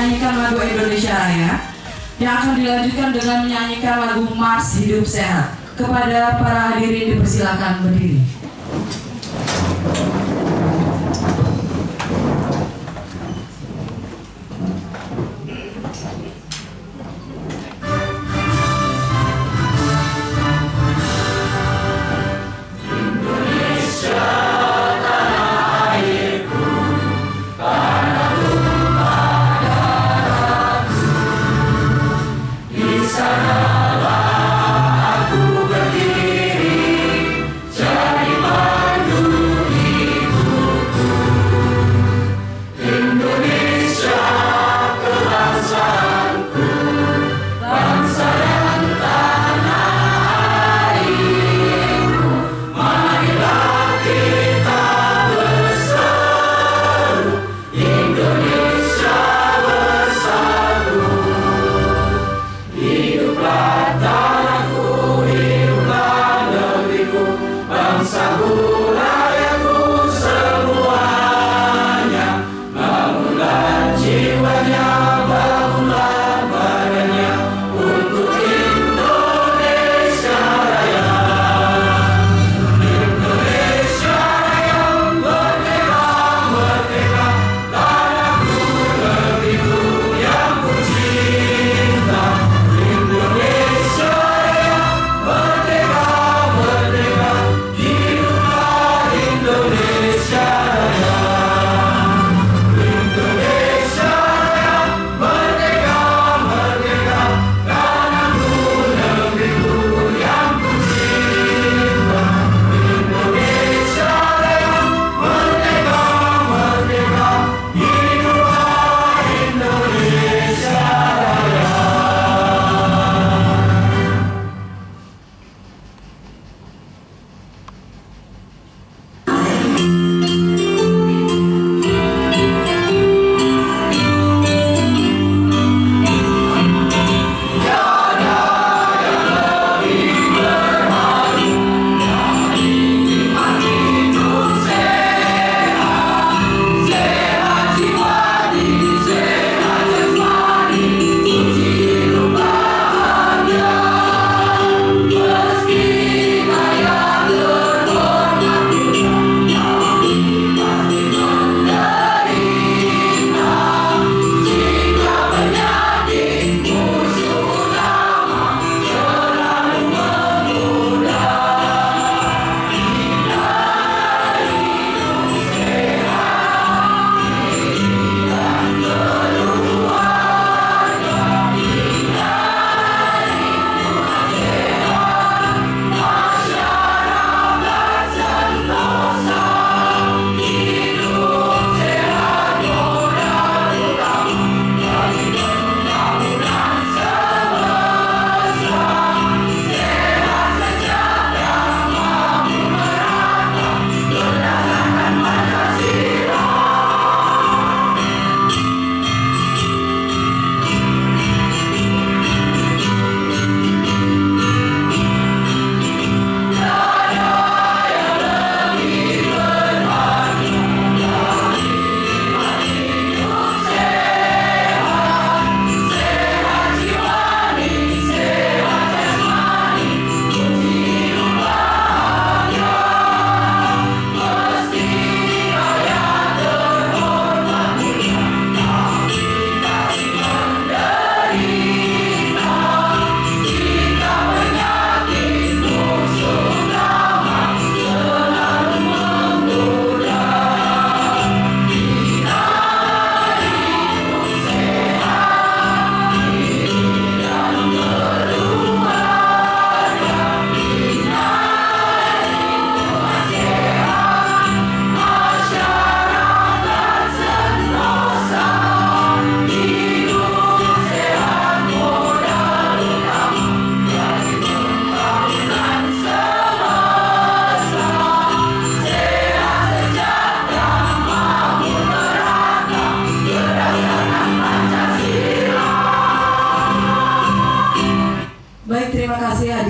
menyanyikan lagu Indonesia Raya yang akan dilanjutkan dengan menyanyikan lagu Mars Hidup Sehat. Kepada para hadirin dipersilakan berdiri.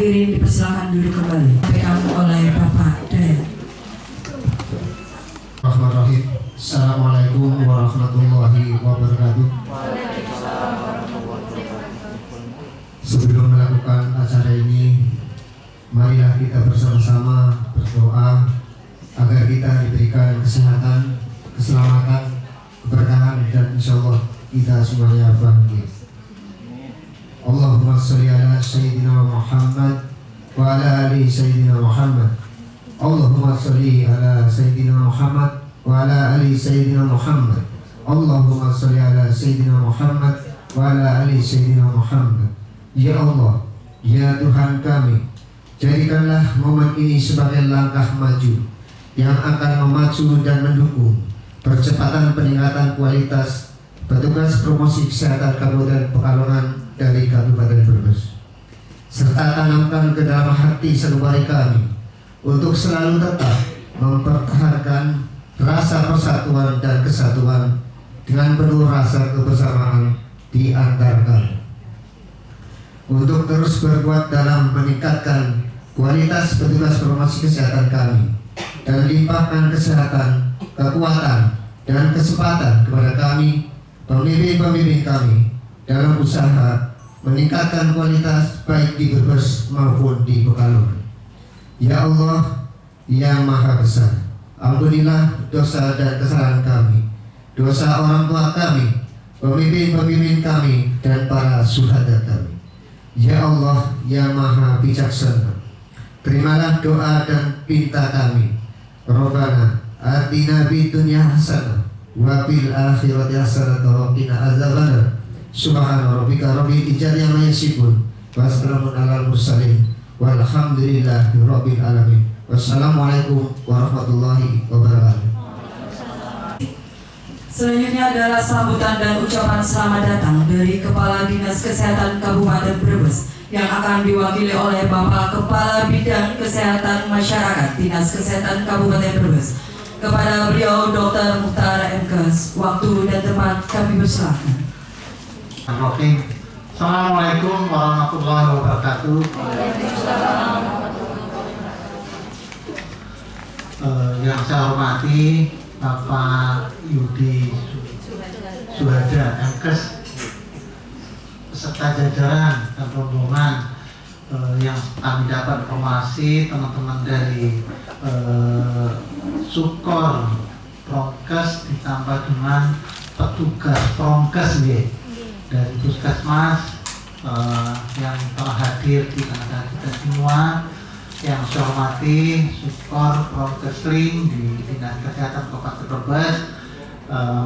hadirin dipersilakan duduk kembali. Sampaikan oleh Bapak Dayat. Assalamualaikum warahmatullahi wabarakatuh. bersama-sama berdoa agar kita diberikan kesehatan, keselamatan, keberkahan, dan insya Allah kita semuanya bahagia. Allahumma sholli ala Sayyidina Muhammad wa ala ali Sayyidina Muhammad. Allahumma sholli ala Sayyidina Muhammad wa ala ali Sayyidina Muhammad. Allahumma sholli ala Sayyidina Muhammad wa ala ali Sayyidina Muhammad. Ya Allah, ya Tuhan kami, jadikanlah momen ini sebagai langkah maju yang akan memacu dan mendukung percepatan peningkatan kualitas petugas promosi kesehatan Kabupaten Pekalongan dari Kabupaten Brebes, serta tanamkan ke dalam hati sanubari kami untuk selalu tetap mempertahankan rasa persatuan dan kesatuan dengan penuh rasa kebersamaan di antara kami, untuk terus berbuat dalam meningkatkan kualitas petugas promosi kesehatan kami dan limpahkan kesehatan, kekuatan, dan kesempatan kepada kami, pemimpin-pemimpin kami dalam usaha meningkatkan kualitas baik di Brebes maupun di Pekalongan. Ya Allah, yang Maha Besar, ampunilah dosa dan kesalahan kami, dosa orang tua kami, pemimpin-pemimpin kami, dan para syuhada kami. Ya Allah, yang Maha Bijaksana, terimalah doa dan pinta kami. Rabbana atina fid dunya hasanah wa fil akhirati hasanah wa qina azabannar. Subhana rabbika rabbil izzati amma yasifun wa salamun alal mursalin walhamdulillahi rabbil alamin. Wassalamualaikum warahmatullahi wabarakatuh. Selanjutnya adalah sambutan dan ucapan selamat datang dari Kepala Dinas Kesehatan Kabupaten Brebes yang akan diwakili oleh Bapak Kepala Bidang Kesehatan Masyarakat Dinas Kesehatan Kabupaten Brebes. Kepada beliau Dr. Mukhtar MKes, waktu dan tempat kami persilakan. Assalamualaikum warahmatullahi wabarakatuh. Yang saya hormati Bapak Yudi Suhada MKes beserta jajaran dan rombongan yang kami dapat informasi teman-teman dari Sukor Prokes ditambah dengan petugas Prokes dari Puskesmas yang telah hadir di tengah kita semua. Yang saya hormati Sukor Prokesling di Dinas Kesehatan Kabupaten Brebes,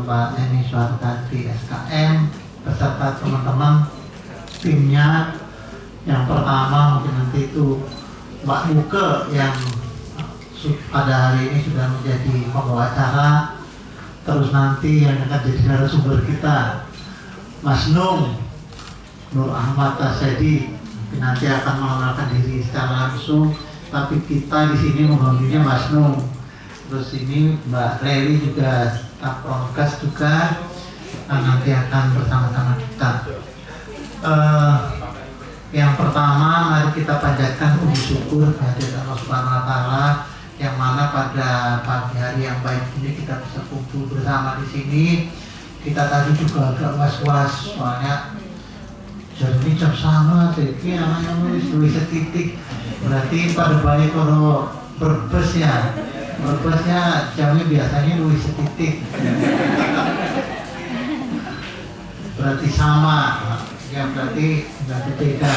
Mbak Eni Suhartati SKM beserta teman-teman timnya. Yang pertama mungkin nanti itu Mbak Muke yang pada hari ini sudah menjadi pembawa acara, terus nanti yang akan jadi narasumber kita Mas Nur Ahmad Tasedi nanti akan mengenalkan diri secara langsung, tapi kita di sini memanggilnya Mas Nung. Terus ini Mbak Reli juga staf Prokes juga nanti akan bersama-sama kita. Yang pertama mari kita panjatkan puji syukur kehadirat Allah Subhanahu wa Ta'ala yang mana pada pagi hari yang baik ini kita bisa kumpul bersama di sini. Kita tadi juga agak was-was soalnya jadi jam sama jadi namanya nulis setitik, berarti pada baik kalau Brebes ya, Brebesnya jamnya biasanya nulis setitik, berarti sama ya, berarti nggak beda.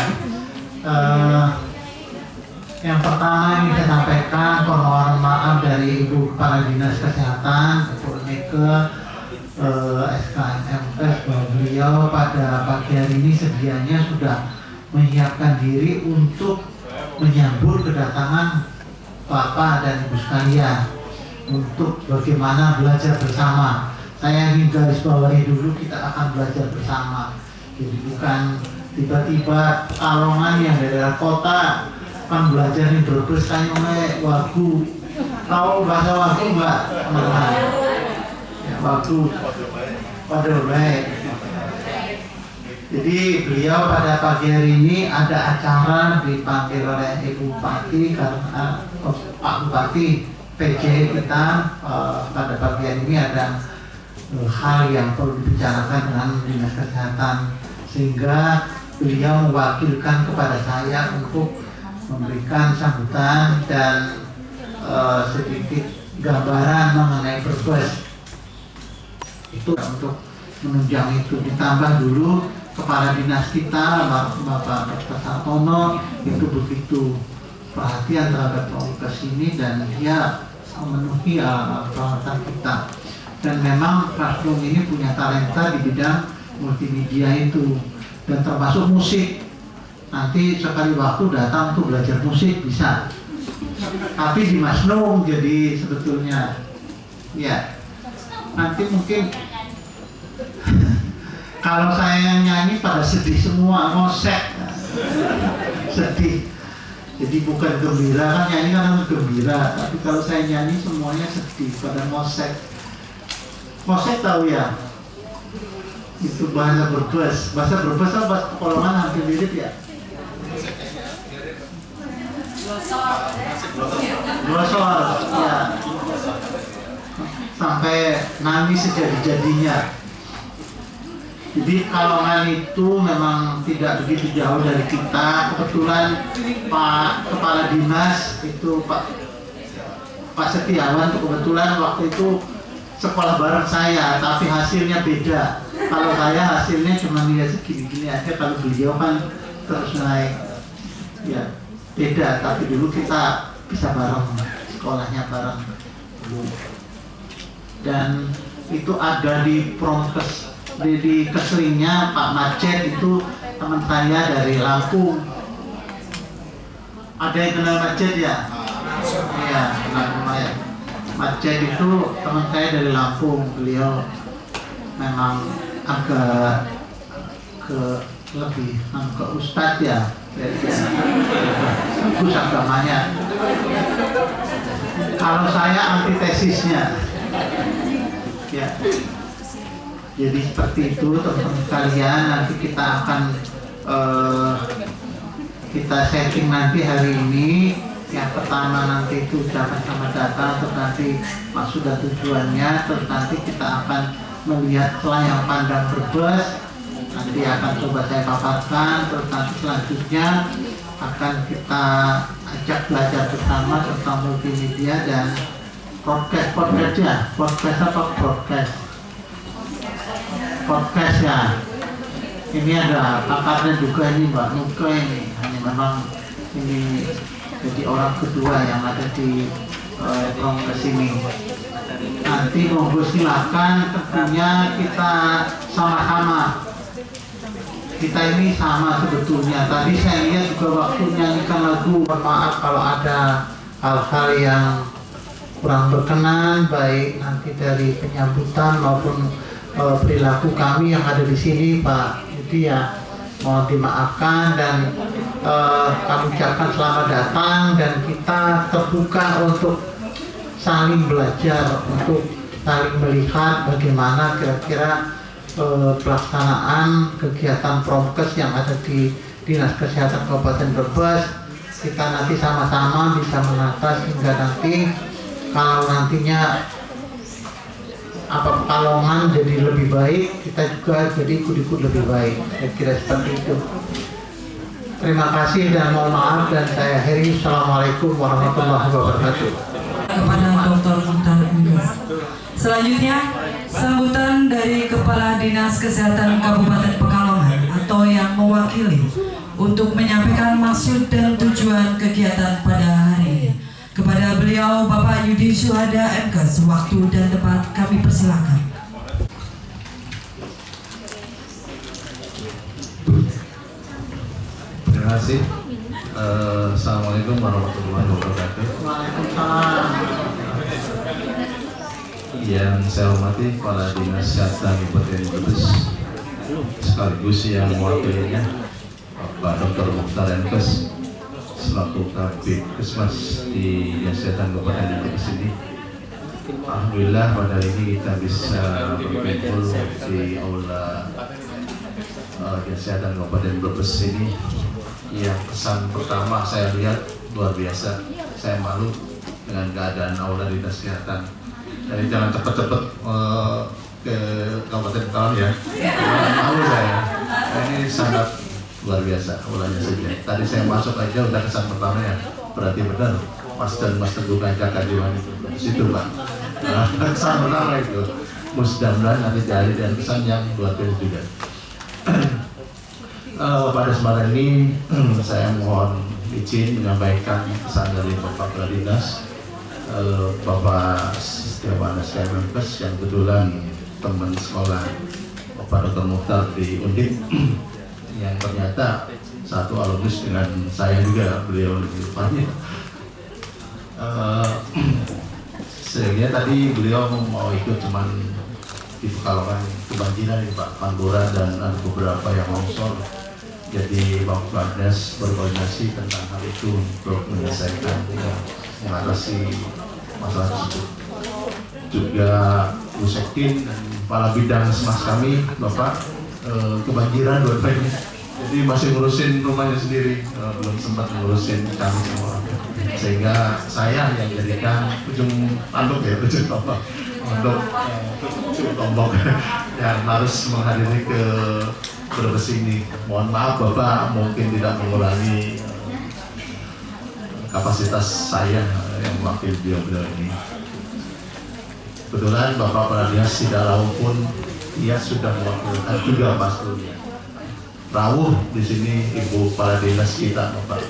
Yang pertama ini saya sampaikan permohonan maaf dari Ibu Kepala Dinas Kesehatan Ibu Nike SKMMS bahwa beliau pada pagi hari ini sedianya sudah menyiapkan diri untuk menyambut kedatangan Bapak dan Ibu sekalian untuk bagaimana belajar bersama. Saya ingin garis bawahi dulu, kita akan belajar bersama. Jadi bukan tiba-tiba Pekalongan yang dari daerah kota kan belajar di Brebes kan oleh wagu. Tahu bahasa wagu Mbak? Waktu pada baik. Jadi beliau pada pagi hari ini ada acara dipanggil oleh Ibu Bupati karena Pak Bupati PJ kita pada pagi hari ini ada hal yang perlu dibicarakan dengan Dinas Kesehatan, sehingga beliau mewakilkan kepada saya untuk memberikan sambutan dan sedikit gambaran mengenai Brebes. Itu untuk menunjang itu, ditambah dulu kepala dinas kita Bapak Dr. Sartono itu begitu perhatian terhadap prokes ini dan dia memenuhi peralatan kita. Dan memang Klasdom ini punya talenta di bidang multimedia itu dan termasuk musik. Nanti sekali waktu datang untuk belajar musik bisa. Tapi di Masnung jadi sebetulnya ya nanti mungkin kalau saya nyanyi pada sedih semua, ngosek, sedih. Jadi bukan gembira, kan nyanyi kan harus gembira. Tapi kalau saya nyanyi semuanya sedih, pada ngosek. Ngosek tahu ya? Itu bahasa Brebes. Bahasa Brebes atau bahasa Pekalongan hampir mirip ya? Glosor, ya. Sampai nangis sejadi-jadinya. Jadi Kalongan itu memang tidak begitu jauh dari kita. Kebetulan Pak Kepala Dinas itu Pak Setiawan itu kebetulan waktu itu sekolah bareng saya, tapi hasilnya beda. Kalau saya hasilnya cuma ya segini-gini aja, kalau beliau kan terus naik. Ya beda, tapi dulu kita bisa bareng, sekolahnya bareng. Dan itu ada di Promkes. Di Keselingnya Pak Macet itu teman saya dari Lampung. Ada yang kenal Macet ya? Iya, kenal lumayan. Macet itu teman saya dari Lampung. Beliau memang agak lebih ke ustadz ya. Bagus agamanya. Kalau saya antitesisnya. Ya. Jadi seperti itu teman-teman sekalian, nanti kita akan kita setting nanti hari ini. Yang pertama nanti itu ucapan selamat datang, terus nanti maksud dan tujuannya, terus nanti kita akan melihat layang pandang Brebes. Nanti akan coba saya paparkan, terus nanti selanjutnya akan kita ajak belajar bersama tentang multimedia dan podcast ya, podcast apa podcast? Podcast ya. Ini ada pakarnya juga ini Mbak Nuka ini. Hanya memang ini jadi orang kedua yang ada di kongres ini. Nanti monggo silakan, tentunya kita sama-sama. Kita ini sama sebetulnya. Tadi saya lihat juga waktu nyanyikan lagu. Maaf kalau ada hal-hal yang kurang berkenan, baik nanti dari penyambutan maupun perilaku kami yang ada di sini, Pak Yudi ya, mohon dimaafkan dan kami ucapkan selamat datang dan kita terbuka untuk saling belajar, untuk saling melihat bagaimana kira-kira pelaksanaan kegiatan Promkes yang ada di Dinas Kesehatan Kabupaten Brebes. Kita nanti sama-sama bisa menata sehingga nanti kalau nantinya Pekalongan jadi lebih baik, kita juga jadi ikut-ikut lebih baik. Saya kira seperti itu. Terima kasih dan mohon maaf dan saya akhiri. Assalamualaikum warahmatullahi wabarakatuh. Kepada Dr. Muhtar Enggas. Selanjutnya sambutan dari Kepala Dinas Kesehatan Kabupaten Pekalongan atau yang mewakili untuk menyampaikan maksud dan tujuan kegiatan pada hari ini. Kepada beliau Bapak Yudi Syuhada MK, waktu dan tempat kami persilakan. Terima kasih. Assalamualaikum warahmatullahi wabarakatuh. Waalaikumsalam. Yang saya hormati Kepala Dinas Kesehatan Kabupaten Brebes sekaligus yang mewakilinya Bapak Dr. Muhtar Enggas selaku Kabid Kesmas di Dinas Kesehatan Kabupaten Brebes ini. Alhamdulillah pada hari ini kita bisa berkumpul di aula Dinas Kesehatan Kabupaten Brebes ini. Yang kesan pertama saya lihat luar biasa. Saya malu dengan keadaan aula Dinas Kesehatan. Jadi jangan cepet-cepet ke Kabupaten Pekalongan ya. Malu saya. Ini sangat luar biasa ulangnya saja. Tadi saya masuk aja udah kesan pertama ya, berarti benar Mas dan Mas Teguh Kanca Kajuan itu di situ Pak. Kesan pertama itu, mudah-mudahan nanti jadi dan kesan yang luar biasa juga. Pada kesempatan ini saya mohon izin menyampaikan pesan dari Bapak Kepala Dinas, Bapak Setiawan Kemenkes yang kebetulan teman sekolah Bapak Dr. Mukhtar di Undip yang ternyata satu alumnus dengan saya juga, beliau lebih depannya. Sehingga tadi beliau mau ikut cuman di Pekalongan kebanjiran di Pak Pantura dan ada beberapa yang longsor. Jadi Bapak Dinas berkoordinasi tentang hal itu untuk menyelesaikan mengatasi masalah tersebut. Juga Bu Sektin dan kepala bidang semas kami Bapak kebanjiran dua-duanya. Jadi masih ngurusin rumahnya sendiri, belum sempat ngurusin kami semua. Sehingga saya yang jadikan ujung tombak untuk ujung tombak yang harus menghadiri ke Brebes ini. Mohon maaf Bapak, mungkin tidak mengurangi kapasitas saya yang mewakili beliau ini. Kebetulan Bapak Kepala Dinas tidak rawuh pun ia sudah mewakilkan juga pastinya. Rawuh di sini Ibu Kepala Dinas kita Bapak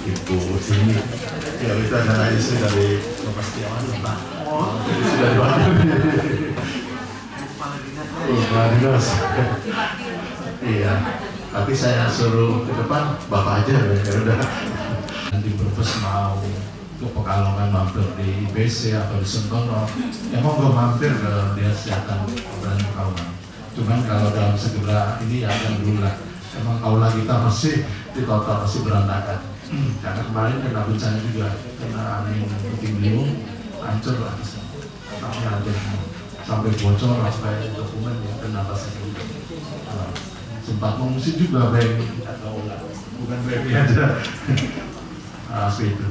Ibu sini. Ya itu adalah istri dari Bapak Setiawan Bapak. Jadi sudah diwakili. Kepala Dinas. Iya. Tapi saya suruh ke depan Bapak aja ya udah. Nanti Brebes mau ke Pekalongan mampir di IBC atau di Sentono, emang gue mampir ke Dinas Kesehatan Kabupaten Pekalongan. Cuman kalau dalam segera ini ya yang dulu lah. Emang aula kita masih di total masih berantakan. Karena kemarin kena bencana juga, kena angin puting beliung, hancur lah. Sampai bocor, sampai dokumen yang kena pasang juga. Sempat mengungsi juga BMI atau bukan BMI aja. Seperti itu.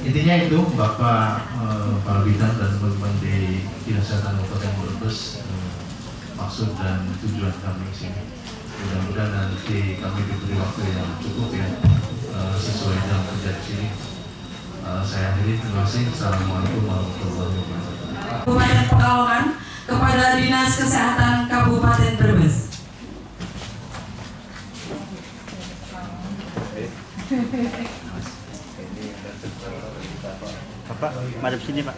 Intinya itu Bapak para bidang dan teman-teman di Dinas Kesehatan Kabupaten Brebes, maksud dan tujuan kami di sini. Mudah-mudahan nanti kami diberi waktu yang cukup ya sesuai dengan kerja di sini. Saya akhiri, terima kasih. Assalamualaikum warahmatullahi wabarakatuh. Kabupaten Pekalongan kepada Dinas Kesehatan Kabupaten Brebes. Bapak, madep sini Pak.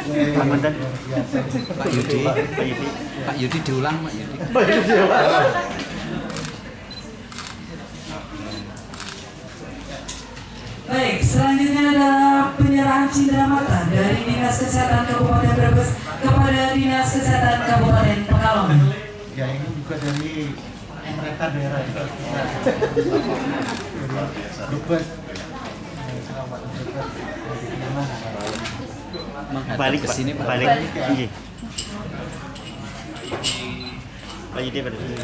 Pak Mandan. Pak Yudi. Pak Yudi diulang Pak Yudi. Baik, selanjutnya adalah penyerahan cindera mata dari Dinas Kesehatan Kabupaten Brebes kepada Dinas Kesehatan Kabupaten Pekalongan. Ya ini juga dari mereka daerah juga. Brebes. Balik ke sini Pak. Balik. Iya. Pak Yudi pada sini.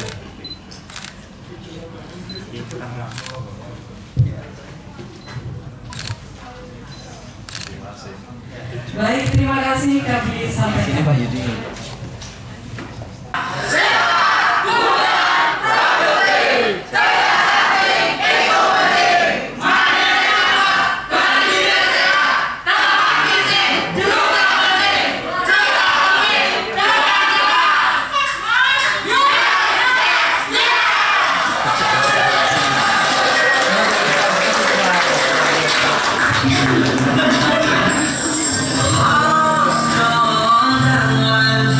Baik, terima kasih kami sampaikan. Pak Yudi. Lost all the ones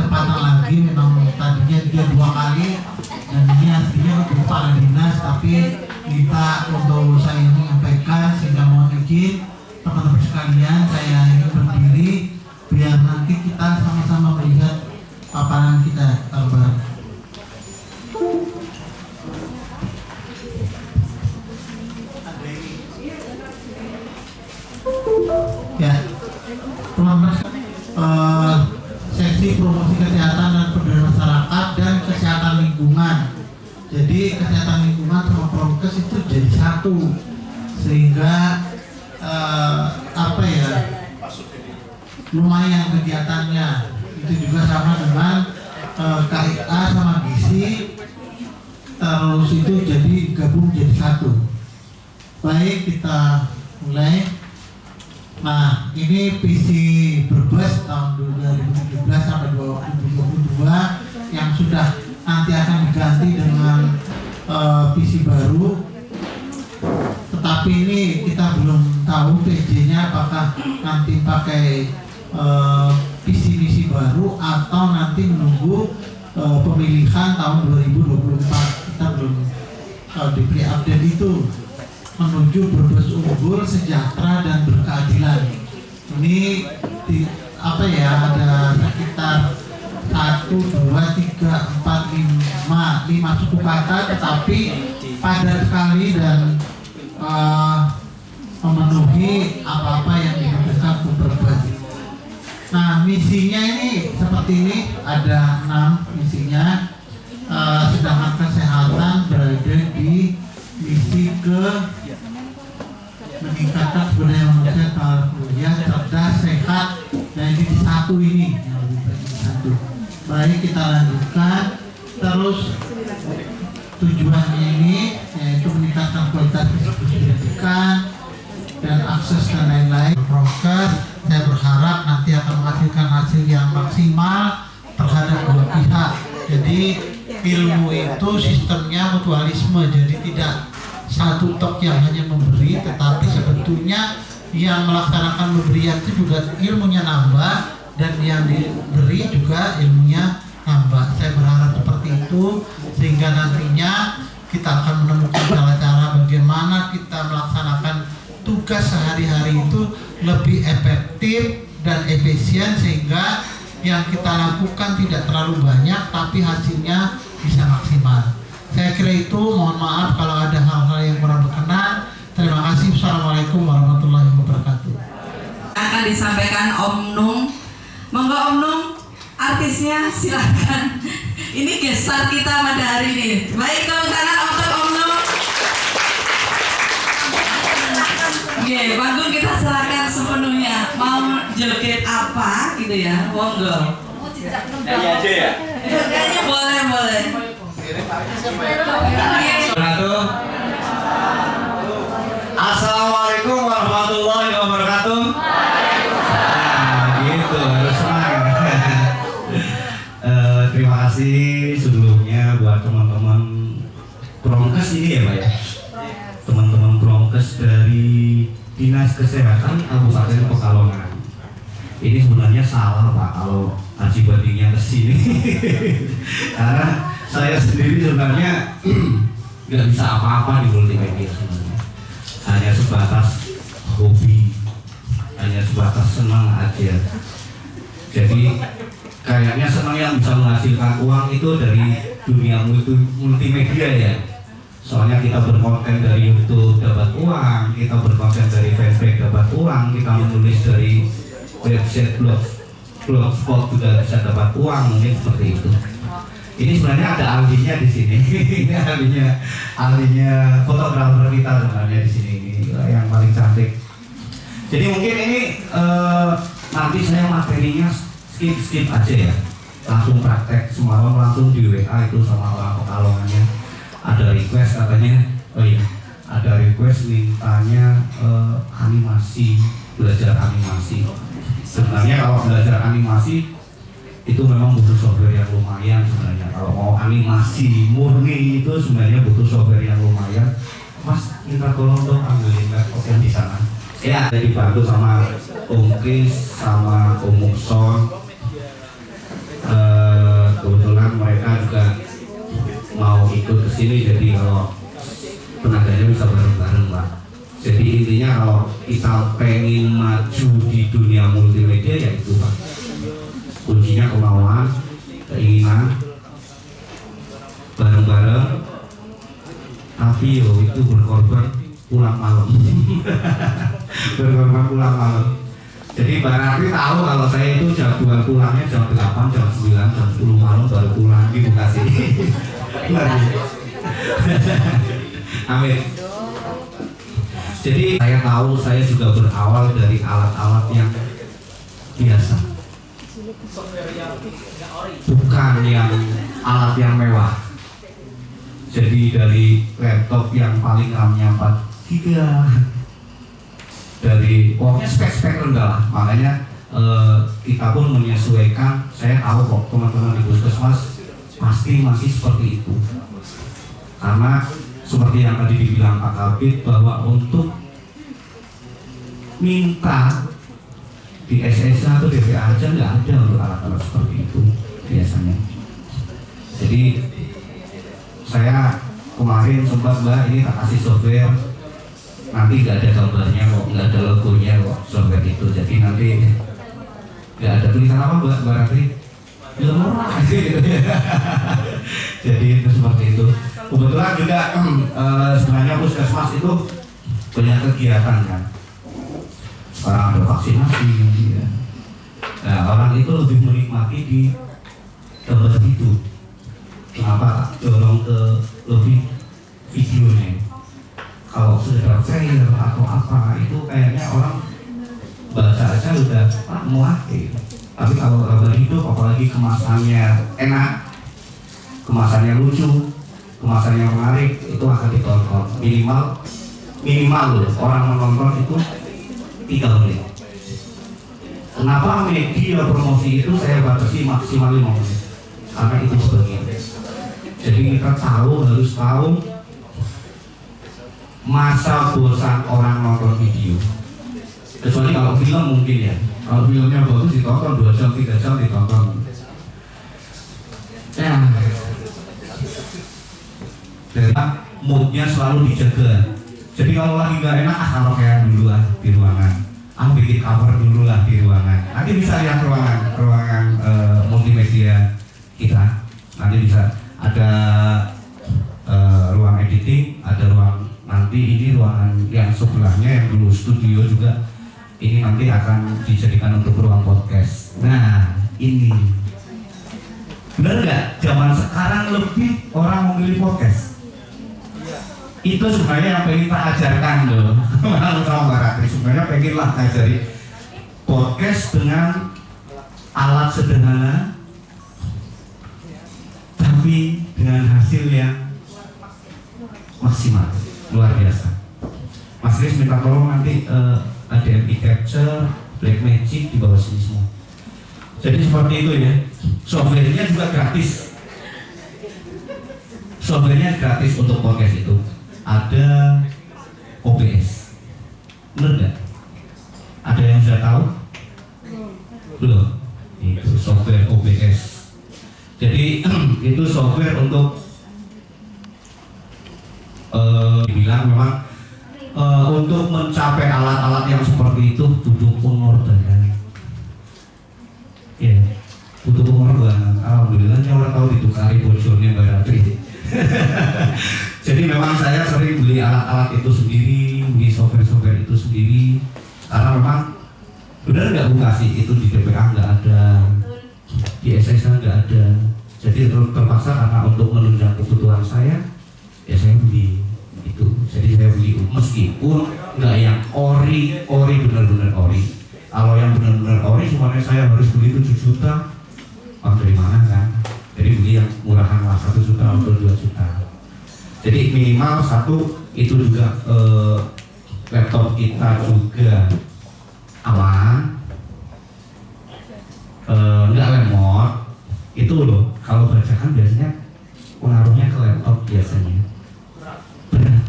kesempatan lagi, memang tadinya dia 2 kali dan ini aslinya untuk kepala dinas, tapi minta untuk saya menyampaikan sehingga mohon izin teman-teman sekalian saya ini berdiri biar nanti kita sama-sama melihat paparan kita terbaru. Ya, teman-teman, seksi promosi kesehatan dan peduli masyarakat dan kesehatan lingkungan. Jadi kesehatan lingkungan sama prokes itu jadi satu, sehingga lumayan kegiatannya. Itu juga sama dengan KIA sama gizi, terus itu jadi gabung jadi satu. Baik, kita mulai. Nah, ini visi Brebes tahun 2017 sampai 2022 yang sudah nanti akan diganti dengan visi baru. Tetapi ini kita belum tahu PJ-nya apakah nanti pakai visi misi baru atau nanti menunggu pemilihan tahun 2024. Kita belum diberi update itu. Menuju Brebes unggul, sejahtera dan berkeadilan. Ini ada sekitar 1, 2, 3, 4, 5 suku kata, tetapi padat sekali dan memenuhi apa-apa yang dibutuhkan untuk Brebes. Nah, misinya ini seperti ini, ada 6 misinya, sedangkan kesehatan berada di misi ke meningkatkan sumber daya manusia mulia, cerdas, sehat, dan ini di satu ini yang lebih baik satu. Baik, kita lanjutkan. Terus tujuannya ini yaitu meningkatkan kualitas pendidikan dan akses dan lain-lain. Prokes, saya berharap nanti akan menghasilkan hasil yang maksimal terhadap dua pihak. Jadi ilmu itu sistemnya mutualisme, jadi tidak satu tok yang hanya memberi, tetapi sebetulnya yang melaksanakan pemberian itu juga ilmunya nambah dan yang diberi juga ilmunya nambah. Saya berharap seperti itu sehingga nantinya kita akan menemukan cara-cara bagaimana kita melaksanakan tugas sehari-hari itu lebih efektif dan efisien sehingga yang kita lakukan tidak terlalu banyak tapi hasilnya bisa maksimal. Saya kira itu, mohon maaf kalau ada hal-hal yang kurang berkenan. Terima kasih. Assalamualaikum warahmatullahi wabarakatuh. Akan disampaikan Om Nung. Monggo Om Nung, artisnya silakan. Ini gestar kita pada hari ini. Baik, tepuk tangan untuk Om Nung. Oke, panggung kita serahkan sepenuhnya. Mau joget apa gitu ya? Monggo. Nyanyi aja ya? Kayaknya boleh. Assalamualaikum warahmatullahi wabarakatuh. Nah, gitu harus semangat. Terima kasih sebelumnya buat teman-teman Prokes ini ya Pak ya. Teman-teman Prokes dari Dinas Kesehatan Kabupaten Pekalongan. Ini sebenarnya salah Pak kalau haji bandingnya ke sini. Karena saya sendiri sebenarnya nggak bisa apa-apa di multimedia sebenarnya. Hanya sebatas hobi, hanya sebatas senang aja. Jadi kayaknya senang yang bisa menghasilkan uang itu dari dunia multimedia ya. Soalnya kita berkonten dari YouTube dapat uang, kita berkonten dari Facebook dapat uang, kita menulis dari website blogspot juga bisa dapat uang, mungkin seperti itu. Ini sebenarnya ada ahlinya di sini. Ini ahlinya fotografer kita sebenarnya di sini, ini yang paling cantik. Jadi mungkin ini nanti saya materinya skip aja ya, langsung praktek semalam langsung di WA itu sama orang Pekalongannya. Ada request katanya, ada request mintanya animasi, belajar animasi. Sebenarnya kalau belajar animasi itu memang butuh software yang lumayan sebenarnya. Kalau mau animasi murni itu sebenarnya butuh software yang lumayan. Mas, minta tolong dong ambilin laptop yang di sana. Ya, saya dibantu sama Om Kris, sama Om Mukson. sini, jadi kalau tenaganya bisa bareng-bareng Pak. Jadi intinya kalau kita pengen maju di dunia multimedia ya itu Pak, kuncinya kemauan, keinginan, bareng-bareng, tapi yo itu berkorban pulang malam. Berkorban pulang malam. Jadi Mbak Ratri tahu kalau saya itu jadwal pulangnya jam 8, jam 9, jam 10 malam baru pulang di Bekasi. Amin. Jadi saya tahu saya juga berawal dari alat-alat yang biasa, bukan yang alat yang mewah. Jadi dari laptop yang paling RAM-nya 4 GB, dari pokoknya spek-spek rendah lah. Makanya kita pun menyesuaikan. Saya tahu kok teman-teman di puskesmas pasti masih seperti itu, karena seperti yang tadi dibilang Pak Kabid bahwa untuk minta di SSA atau DPA aja nggak ada untuk alat-alat seperti itu biasanya. Jadi saya kemarin sempat Mbak ini tak kasih software, nanti nggak ada gambarnya kok, nggak ada logonya kok software itu. Jadi nanti nggak ada tulisan apa Mbak Ratri, film murah gitu. Jadi itu seperti itu. Kebetulan juga sebenarnya puskesmas itu banyak kegiatan kan. Sekarang ada vaksinasi ya. Nah, orang itu lebih menikmati di tempat itu. Kenapa dorong ke lebih videonya? Kalau sudah trailer atau apa itu kayaknya orang baca aja udah muak gitu. Tapi kalau gambar hidup apalagi kemasannya enak, kemasannya lucu, kemasannya menarik, itu akan ditonton. Minimal loh orang menonton itu 3 menit. Kenapa media promosi itu saya batasi maksimal 5 menit? Karena itu sebagian. Jadi kita harus tahu masa bosan orang nonton video. Kecuali kalau film mungkin ya. Kalau filmnya bagus ditonton 2 jam, 3 jam ditonton. Ya. Jadi moodnya selalu dijaga. Jadi kalau lagi nggak enak, kalau kayak dulu lah di ruangan, bikin cover dulu lah di ruangan. Nanti bisa lihat ruangan multimedia kita. Nanti bisa ada ruang editing, ada ruang nanti ini ruangan yang sebelahnya yang dulu studio juga. Ini nanti akan dijadikan untuk ruang podcast. Nah ini benar nggak? Zaman sekarang lebih orang memilih podcast. Itu sebenarnya yang pengen tak ajarkan loh. Sama Mbak Ratri sebenarnya pengenlah ngajari podcast dengan alat sederhana tapi dengan hasil yang maksimal, luar biasa. Mas Riz minta tolong nanti ada MP Capture, Blackmagic di bawah sini semua. Jadi seperti itu ya. Softwarenya juga gratis. Softwarenya gratis untuk podcast itu. Ada OBS, bener nggak? Ada yang sudah tahu? Belum. Itu software OBS. Jadi itu software untuk dibilang memang untuk mencapai alat-alat yang seperti itu butuh pengorbanan. Ya, butuh pengorbanan. Alhamdulillah orang tahu ditukari bocornya Mbak Ratri. Jadi memang saya sering beli alat-alat itu sendiri, beli software-software itu sendiri, karena memang benar nggak Bu kasih itu di DPA nggak ada, di SSA nggak ada. Jadi terpaksa karena untuk menunjang kebutuhan saya, ya saya beli itu. Jadi saya beli meskipun nggak yang ori benar-benar ori. Kalau yang benar-benar ori semuanya saya harus beli 7 juta, dari mana kan? Jadi beli yang murahan lah 1 juta atau 2 juta. Jadi minimal satu itu juga laptop kita juga aman, nggak lemot. Itu loh kalau bacakan biasanya pengaruhnya ke laptop biasanya berat.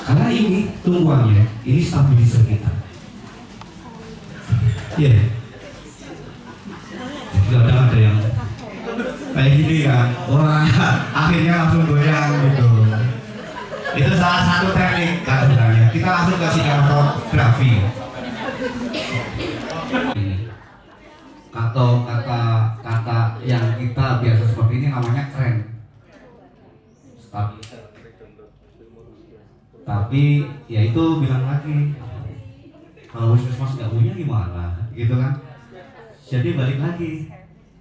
Karena ini tumpuannya, ini stabilizer kita. Ya, yeah. Kadang ada yang kayak gini kan, wah akhirnya langsung goyang gitu. Itu salah satu teknik kan sebenarnya. Kita langsung ke sinematografi. Atau kata yang kita biasa seperti ini namanya keren. Tapi ya itu bilang lagi, kalau puskesmas nggak punya gimana, gitu kan? Jadi balik lagi,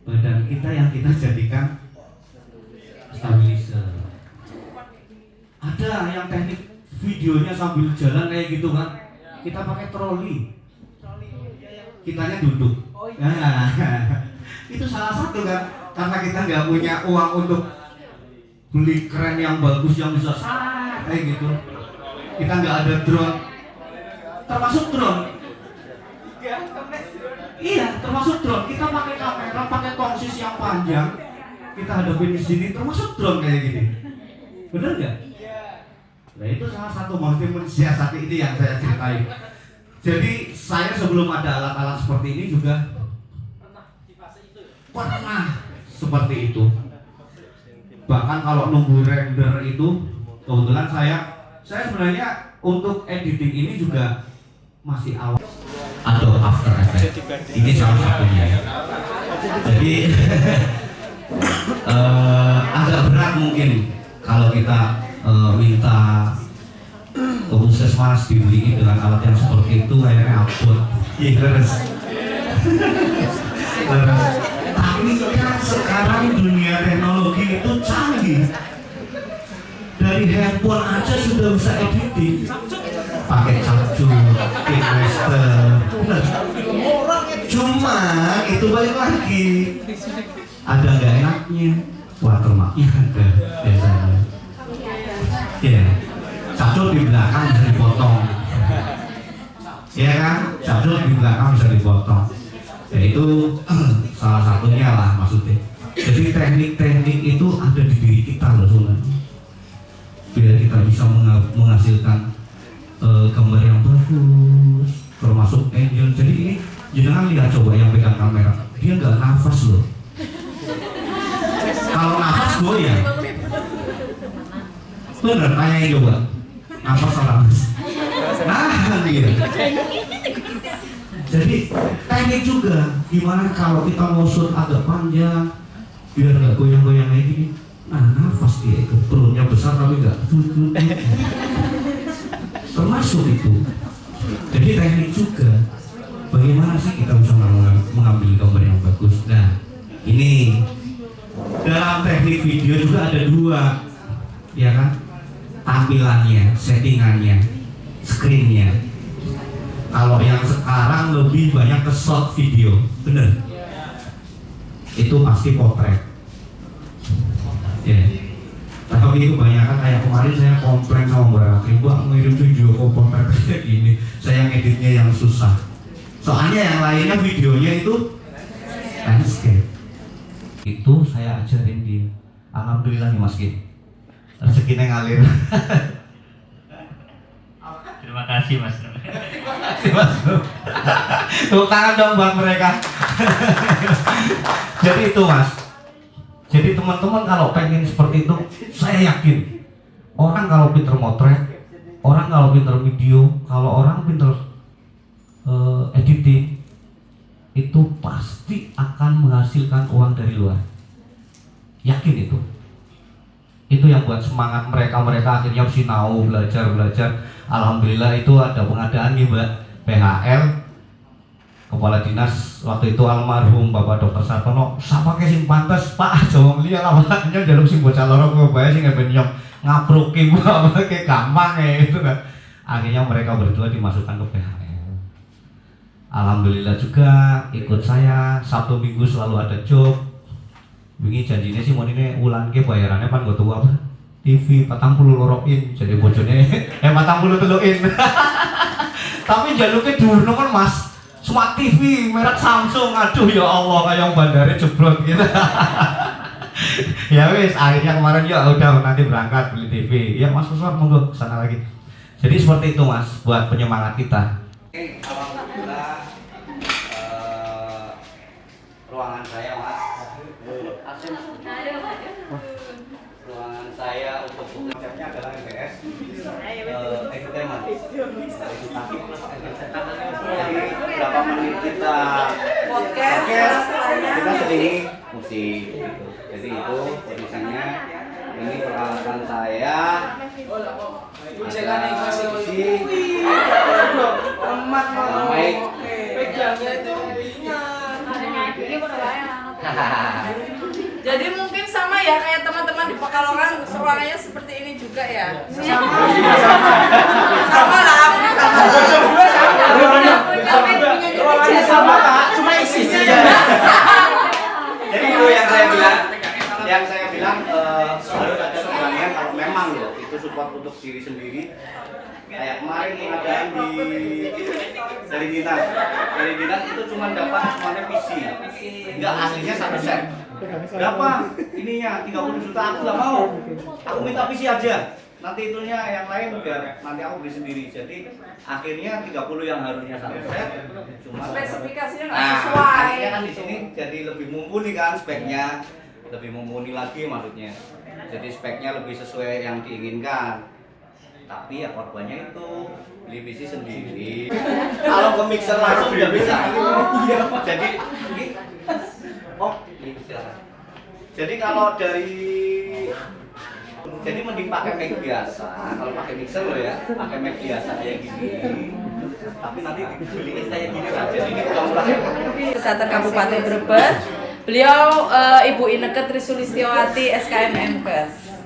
badan kita yang kita jadikan stabilizer. Ada yang teknik videonya sambil jalan kayak gitu kan, kita pakai troli, kitanya duduk. Nah, itu salah satu kan, karena kita nggak punya uang untuk beli keren yang bagus yang bisa kayak gitu. Kita nggak ada drone, termasuk drone. Iya, termasuk drone. Kita pakai kamera, pakai tongsis yang panjang, kita hadapin di sini, termasuk drone kayak gini. Bener nggak? Nah itu salah satu motif mensiasati ini yang saya ceritain. Jadi saya sebelum ada alat-alat seperti ini juga pernah seperti itu. Bahkan kalau nunggu render itu, kebetulan saya sebenarnya untuk editing ini juga masih awal. Atau After Effects. Ini salah satunya. Jadi agak berat mungkin kalau kita minta ke puskesmas dibeliin dengan alat yang seperti itu, akhirnya abot. Iya terus. Tapi kan sekarang dunia teknologi itu canggih. Dari handphone aja sudah bisa editing. Pakai capcur, Kinemaster. Cuma itu balik lagi. Ada nggak enaknya? Watermarknya ada biasanya. Ya, capcur di belakang bisa dipotong. Ya kan? Capcur di belakang bisa dipotong. Ya itu salah satunya lah maksudnya. Jadi teknik-teknik itu ada di diri kita loh sebenarnya. Biar kita bisa menghasilkan gambar yang bagus, termasuk angel. Jadi ini jangan lihat coba yang pegang kamera, dia nggak nafas loh. Kalau nafas goyang. Bener, tanyain coba. Nafas atau nafas? Nah, dia. Jadi teknik juga. Gimana kalau kita mau shoot agak panjang, biar nggak goyang-goyang kayak gini. Nah, nafas dia itu perutnya besar tapi nggak termasuk itu. Jadi teknik juga. Bagaimana sih kita bisa mengambil gambar yang bagus? Nah, ini dalam teknik video juga ada dua, ya kan? Tampilannya, settingannya, screennya. Kalau yang sekarang lebih banyak ke short video, bener? Itu pasti potret. Ya. Tapi kebanyakan kayak kemarin saya komplain sama Mbak Ratri, Mbak ngirim video kok potret kayak gini, saya ngeditnya yang susah. Soalnya yang lainnya videonya itu landscape. Itu saya ajarin dia. Alhamdulillah nih Mas Gin, rezekinya ngalir. Terima kasih Mas. Terima kasih Mas. Tepuk tangan dong buat mereka. Jadi itu Mas. Jadi teman-teman kalau pengen seperti itu, saya yakin orang kalau pinter motret, orang kalau pinter video, kalau orang pinter editing, itu pasti akan menghasilkan uang dari luar. Yakin itu. Itu yang buat semangat mereka akhirnya sinau belajar. Alhamdulillah itu ada pengadaan nih Mbak, PHL. Kepala Dinas waktu itu almarhum Bapak Dr. Sartono, "Sapa ke sing pantes Pak Jawa Mulia lawannya jaluk sing bocah loro kowe bae sing ben nyong ngapruki ke gampang itu kan." Akhirnya mereka berdua dimasukkan ke PHL. Alhamdulillah juga ikut saya, Sabtu Minggu selalu ada job. Wingi janjinya sih mau ini ulan ke bayarannya pan gue tua apa? TV 40 loroin jadi bojone 40 in. Tapi jaluknya dulu kan Mas. Smart TV merek Samsung, aduh ya Allah kayak bandara jeblok gitu. Ya wis akhirnya kemarin ya udah nanti berangkat beli TV. Ya Mas Usman monggo sana lagi. Jadi seperti itu Mas buat penyemangat kita. Alhamdulillah ruangan saya Mas Ruangan saya untuk konsepnya adalah MBS entertainment, edukasi plus entertainment. Jadi berapa menit kita podcast, kita sendiri musik gitu. Jadi itu posisinya. Ini peralatan saya. Mic. Jadi mungkin sama ya kayak teman-teman di Pekalongan ruangannya seperti ini juga ya. Sama lah, Ruangannya sama Kak, cuma isinya. Jadi itu yang saya bilang, harus ada keberanian kalau memang loh itu support untuk diri sendiri. Kayak kemarin pengadaan dari dinas itu cuma dapat semuanya PC, enggak aslinya satu set. Berapa ininya 30 juta, aku nggak mau, aku minta PC aja, nanti itunya yang lain biar nanti aku beli sendiri. Jadi akhirnya 30 yang harusnya satu set cuma spesifikasinya nggak sesuai. Akhirnya kan di sini jadi lebih mumpuni kan speknya, lebih mumpuni lagi maksudnya. Jadi speknya lebih sesuai yang diinginkan. Tapi ya korbannya itu beli PC sendiri. Kalau ke mixer langsung udah bisa. Jadi jadi kalau jadi mending pakai mic biasa. Kalau pakai mixer loh ya, pakai mic biasa kayak gini. Tapi nanti beliin kayak gini aja. Ini udah murah. Kesehatan Kabupaten Brebes. Beliau Ibu Inneke Trisulistiawati SKM MKes.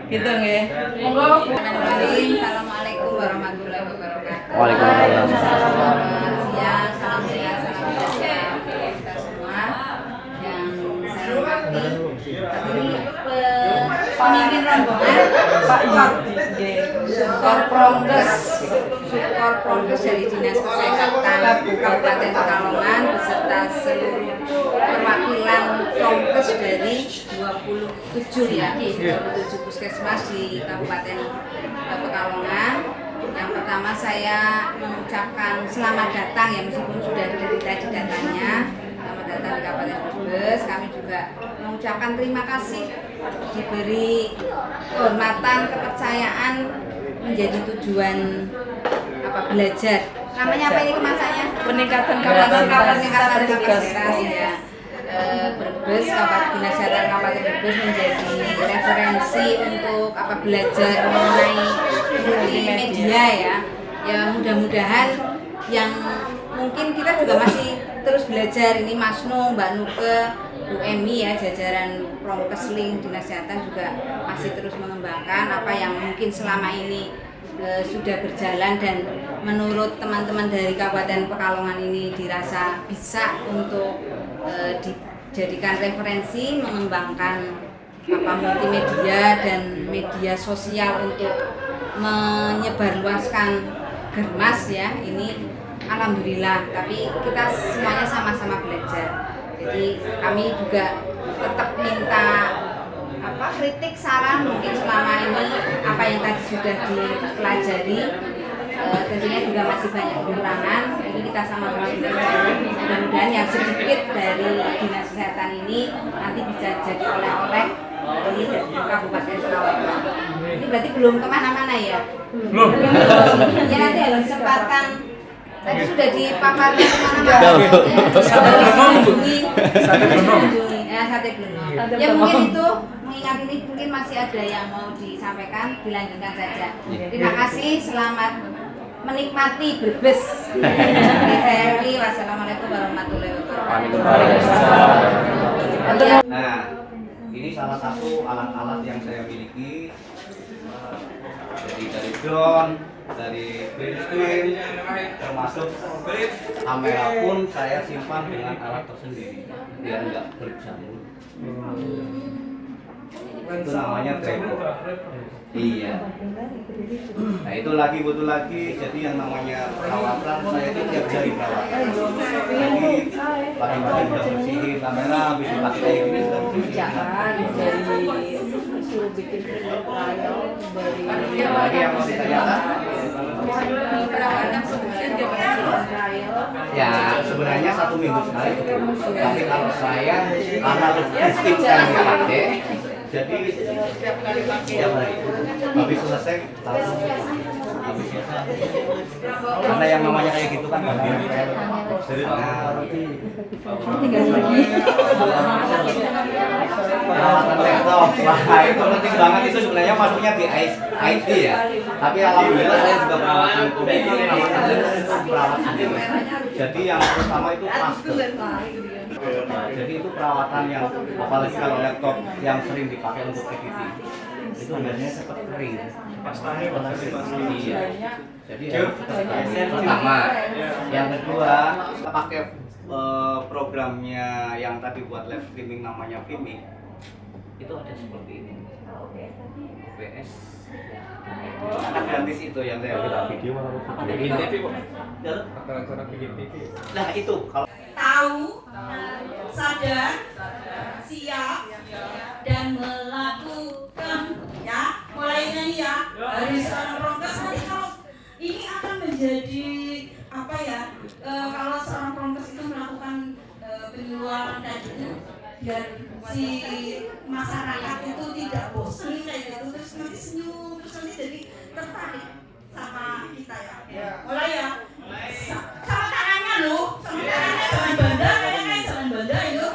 Gitu nggih. Monggo Bu. Assalamualaikum warahmatullahi wabarakatuh. Waalaikumsalam. Selamat siang, salam sehat, salam sejahtera kita semua. Yang saya hormati ini pemimpin rombongan Pak Yudi, Korprongkes dari Dinas Kesehatan Kabupaten Pekalongan beserta seluruh perwakilan Prongkes dari 27 puskesmas di Kabupaten Pekalongan. Yang pertama saya mengucapkan selamat datang ya, meskipun sudah dari tadi datanya. Selamat datang di Kabupaten Brebes. Kami juga mengucapkan terima kasih diberi kehormatan, kepercayaan menjadi tujuan belajar. Namanya apa ini kemasannya? Peningkatan kapasitas ya. Brebes, Dinas Kesehatan Kabupaten Brebes menjadi referensi untuk belajar mengenai multimedia ya. Ya mudah-mudahan yang mungkin kita juga masih terus belajar, ini Mas Nu, Mbak Nuke, Bu Emi ya, jajaran Prongkesling Dinas Kesehatan juga masih terus mengembangkan apa yang mungkin selama ini sudah berjalan dan menurut teman-teman dari Kabupaten Pekalongan ini dirasa bisa untuk dijadikan referensi mengembangkan multimedia dan media sosial untuk menyebarluaskan Germas ya. Ini alhamdulillah, tapi kita semuanya sama-sama belajar. Jadi kami juga tetap minta kritik, saran mungkin selama ini apa yang tadi sudah dipelajari tentunya juga masih banyak kekurangan. Ini kita sama-sama belajar. Mudah-mudahan yang sedikit dari Dinas Kesehatan ini nanti bisa jadi oleh-oleh di Kabupaten Pekalongan. Ini berarti belum kemana-mana ya? Belum. Ya nanti harus disempatkan. Tadi sudah dipaparkan kemana-mana. Sate Blengong. Ya mungkin itu, mengingat ini mungkin masih ada yang mau disampaikan, dilanjutkan saja. Terima kasih, selamat menikmati Brebes. Saya Yuli, wassalamualaikum warahmatullahi wabarakatuh. Nah, ini salah satu alat-alat yang saya miliki. Jadi dari drone, dari green screen, termasuk kamera pun saya simpan dengan alat tersendiri biar nggak berjamur. Itu namanya tripod. Iya. Nah itu lagi butuh lagi. Jadi yang namanya perawatan saya itu tiap hari perawatan. Jadi pagi-pagi udah bersihin kamera, habis dipakai kayak gini sudah bersihin. Suruh bikin trial dari lagi yang mau ditanyakan? perawatan Ya sebenarnya 1 minggu sekali cukup. Tapi kalau saya karena logistik yang dipakai, jadi setiap hari habis selesai langsung habis karena yang namanya kayak gitu kan perawatan laptop, wah itu penting banget. Itu sebenarnya masuknya di IT ya, tapi alhamdulillah saya juga perawatan komputer, perawatan laptop itu perawatan. Jadi yang pertama itu masker. Jadi itu perawatan yang apalagi kalau laptop yang sering dipakai untuk editing itu biasanya cepat kering. Iya. Jadi yang pertama, yang kedua kita pakai programnya yang tadi buat live streaming namanya Vimeo. Itu ada seperti ini. OBS. Ada gratis itu yang saya bilang video bikin TV kok. Cara bikin TV. Nah itu kalau tahu, sadar, siap, dan melakukan, ya, mulai nyanyi ya, dari seorang prongkes. Nanti kalau ini akan menjadi apa ya? Kalau seorang prongkes itu melakukan penjualan kayak gitu, biar si masyarakat itu tidak bosan kayak gitu, terus nanti senyum, terus nanti jadi tertarik sama kita ya. Mulai ya. Sama tangannya loh, sama tangannya jangan banda, kayak jangan banda itu.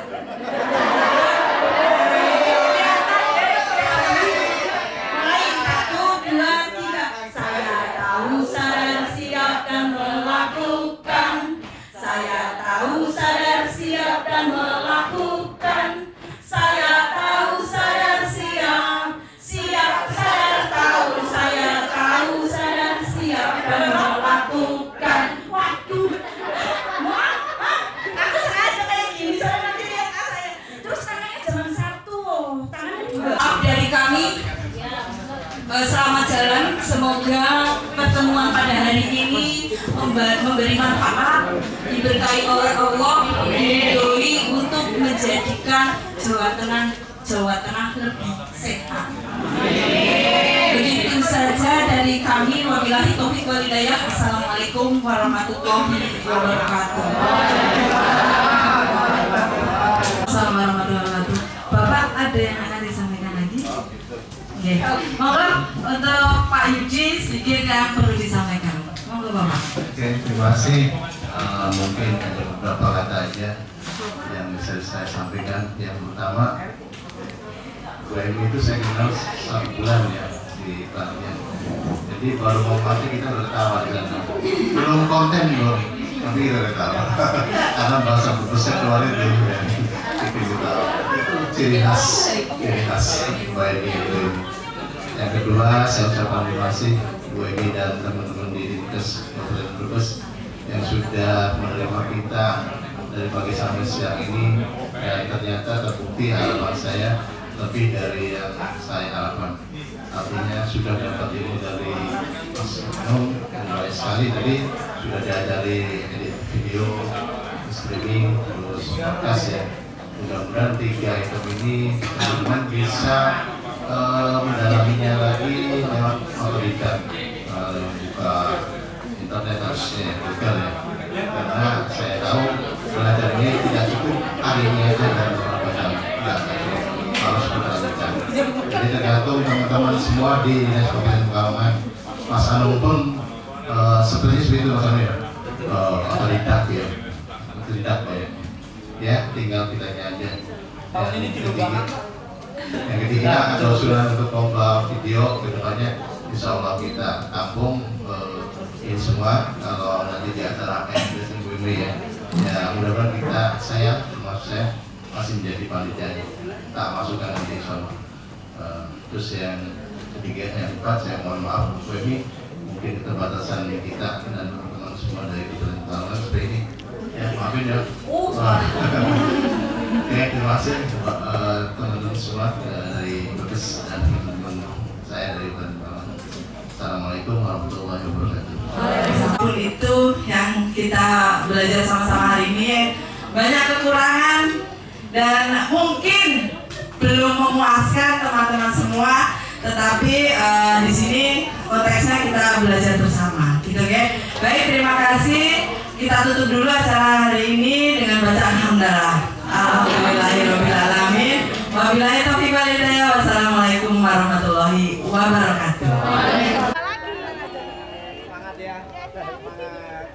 Mulai 1, 2, 3. Saya tahu, sadar, siap dan melakukan. Saya tahu, sadar, siap dan melakukan. Saya tahu, sadar, siap, sadar, tahu. Saya tahu, sadar, siap dan melakukan. Waduh, aku sengaja kayak gini soalnya nanti lihat saya. Terus tangannya jangan 1, tangannya 2. Maaf dari kami. Selamat jalan, semoga pertemuan pada hari ini memberi manfaat, diberkahi oleh Allah, diridhoi untuk menjadikan Jawa Tengah lebih sehat. Begitu saja dari kami. Wabillahi taufiq wal hidayah. Assalamualaikum warahmatullahi wabarakatuh. Assalamualaikum warahmatullahi wabarakatuh. Bapak ada yang akan disampaikan lagi? Oke. Monggo untuk Pak Yudi sedikit yang perlu disampaikan. Monggo Bapak. Oke, terima kasih. Mungkin ada beberapa kata aja yang bisa saya sampaikan. Yang pertama, Bu Emi itu saya kenal 1 bulan ya di pelatihan. Jadi baru mau mati kita udah ketawa di sana. Belum konten belum, tapi kita udah ketawa. Karena bahasa berbesar keluarnya dulu ya. Itu ketawa. Itu ciri khas Bu Emi itu. Yang kedua, saya ucapkan terima kasih Bu Emi dan teman-teman di Dinkes Kabupaten Brebes yang sudah menerima kita dari pagi sampai siang ini, dan ternyata terbukti harapan saya lebih dari yang saya harapkan. Artinya sudah dapat ilmu dari Mas Nung yang baik sekali tadi, sudah diajari edit video, streaming, terus podcast ya. Mudah-mudahan 3 item ini teman-teman bisa mendalaminya lagi lewat otodidak, buka internet harusnya Google ya. Karena saya tahu belajar ini tidak cukup hari ini aja dan beberapa jam, harus berlanjutkan. Jadi tergantung teman-teman semua di Dinas Kabupaten Pekalongan. Mas Anung pun seperti itu Mas Anung ya, otodidak ya, ya tinggal kitanya aja. Yang ketiga ada usulan untuk lomba video kedepannya, insya Allah kita tampung ini semua kalau nanti di acara MDS ini ya. Ya mudah-mudahan saya masih menjadi panitianya, tak masukkan di sana. Terus yang ketiga, yang keempat, saya mohon maaf Bu Emi, mungkin keterbatasan kita dan teman-teman semua dari Kabupaten Pekalongan seperti ini. Ya maafin ya. Oke, terima kasih teman-teman semua dari Brebes dan teman-teman saya dari Kabupaten Pekalongan. Assalamualaikum warahmatullahi wabarakatuh. Itu yang kita belajar sama-sama hari ini, banyak kekurangan dan mungkin belum memuaskan teman-teman semua, tetapi di sini konteksnya kita belajar bersama, gitu ya. Baik, terima kasih. Kita tutup dulu acara hari ini dengan bacaan hamdalah. Alhamdulillahirobbilalamin. Wabillahi taufiq wal hidayah. Wassalamualaikum warahmatullahi wabarakatuh. Semangat ya. Semangat.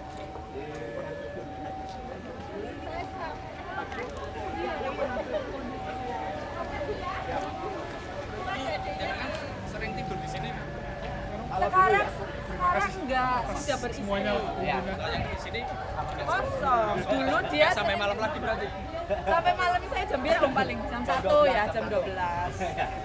Sering tidur di sini. Sekarang enggak, sudah beristri. Semuanya yang di sini Kosong. Dulu dia sampai malam lagi berarti. sampai malam saya jam berapa paling? Jam 1 ya, jam 12.